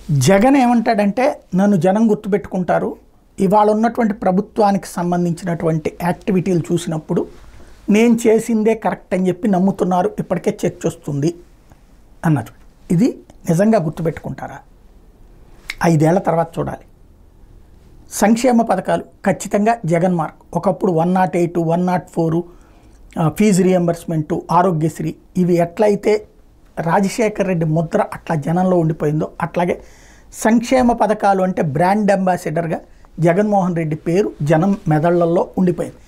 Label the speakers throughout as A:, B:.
A: జగన్ ఏమంటాడంటే నన్ను జనం గుర్తుపెట్టుకుంటారు. ఇవాళ ఉన్నటువంటి ప్రభుత్వానికి సంబంధించినటువంటి యాక్టివిటీలు చూసినప్పుడు నేను చేసిందే కరెక్ట్ అని చెప్పి నమ్ముతున్నారు, ఇప్పటికే చర్చ వస్తుంది అన్నారు. ఇది నిజంగా గుర్తుపెట్టుకుంటారా? 5 ఏళ్ల తర్వాత చూడాలి. సంక్షేమ పథకాలు ఖచ్చితంగా జగన్ మార్క్. ఒకప్పుడు 108, 104 ఫీజు రియంబర్స్మెంటు, ఆరోగ్యశ్రీ ఇవి ఎట్లయితే రాజశేఖర్ రెడ్డి ముద్ర అట్లా జనంలో ఉండిపోయిందో అట్లాగే సంక్షేమ పథకాలు అంటే బ్రాండ్ అంబాసిడర్గా జగన్మోహన్ రెడ్డి పేరు జనం మెదళ్లలో ఉండిపోయింది.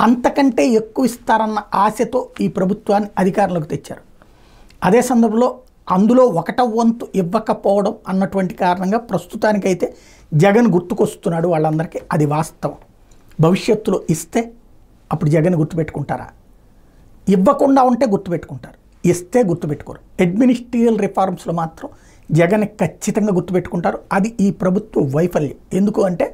A: అంతకంటే ఎక్కువ ఇస్తారన్న ఆశతో ఈ ప్రభుత్వాన్ని అధికారంలోకి తెచ్చారు. అదే సందర్భంలో అందులో 1/1 వంతు ఇవ్వకపోవడం అన్నటువంటి కారణంగా ప్రస్తుతానికైతే జగన్ గుర్తుకొస్తున్నాడు వాళ్ళందరికీ. అది వాస్తవం. భవిష్యత్తులో ఇస్తే అప్పుడు జగన్ గుర్తుపెట్టుకుంటారా? ఇవ్వకుండా ఉంటే గుర్తుపెట్టుకుంటారు, ఇస్తే గుర్తుపెట్టుకోరు. అడ్మినిస్ట్రియల్ రిఫార్మ్స్లో మాత్రం జగన్ ఖచ్చితంగా గుర్తుపెట్టుకుంటారు. అది ఈ ప్రభుత్వ వైఫల్యం. ఎందుకు అంటే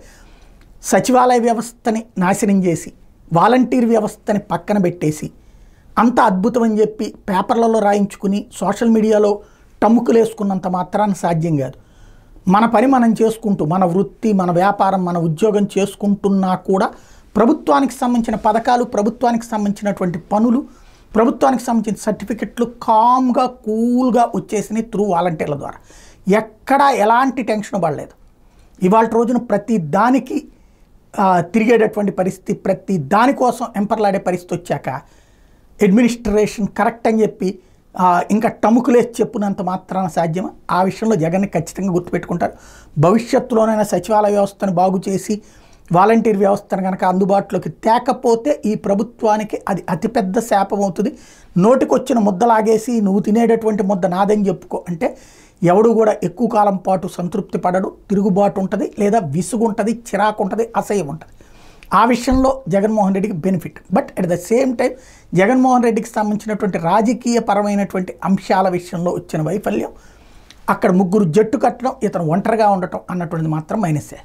A: సచివాలయ వ్యవస్థని నాశనం చేసి వాలంటీర్ వ్యవస్థని పక్కన పెట్టేసి అంత అద్భుతం అని చెప్పి పేపర్లలో రాయించుకుని సోషల్ మీడియాలో టమ్ముకులు వేసుకున్నంత మాత్రాన సాధ్యం కాదు. మన పని మనం చేసుకుంటూ మన వృత్తి, మన వ్యాపారం, మన ఉద్యోగం చేసుకుంటున్నా కూడా ప్రభుత్వానికి సంబంధించిన పథకాలు, ప్రభుత్వానికి సంబంధించినటువంటి పనులు, ప్రభుత్వానికి సంబంధించిన సర్టిఫికెట్లు కామ్గా కూల్గా వచ్చేసినాయి త్రూ వాలంటీర్ల ద్వారా. ఎక్కడా ఎలాంటి టెన్షన్ పడలేదు. ఇవాళ రోజున ప్రతి దానికి తిరిగేటటువంటి పరిస్థితి, ప్రతి దానికోసం ఎంపర్లాడే పరిస్థితి వచ్చాక అడ్మినిస్ట్రేషన్ కరెక్ట్ అని చెప్పి ఇంకా టముకులేసి చెప్పునంత మాత్రాన సాధ్యమా? ఆ విషయంలో జగన్ని ఖచ్చితంగా గుర్తుపెట్టుకుంటారు. భవిష్యత్తులోనైనా సచివాలయ వ్యవస్థను బాగు చేసి వాలంటీర్ వ్యవస్థను కనుక అందుబాటులోకి తేకపోతే ఈ ప్రభుత్వానికి అది అతిపెద్ద శాపం అవుతుంది. నోటికొచ్చిన ముద్దలాగేసి నువ్వు తినేటటువంటి ముద్ద నాదని చెప్పుకో అంటే ఎవడు కూడా ఎక్కువ కాలం పాటు సంతృప్తి పడడు. తిరుగుబాటు ఉంటుంది, లేదా విసుగు ఉంటుంది, చిరాకు ఉంటుంది, అసహ్యం ఉంటుంది. ఆ విషయంలో జగన్మోహన్ రెడ్డికి benefit. But at the same time Jaganmohan రెడ్డికి సంబంధించినటువంటి రాజకీయ పరమైనటువంటి అంశాల విషయంలో వచ్చిన వైఫల్యం, అక్కడ ముగ్గురు జట్టు కట్టడం, ఇతను ఒంటరిగా ఉండటం అన్నటువంటిది మాత్రం మైనసే.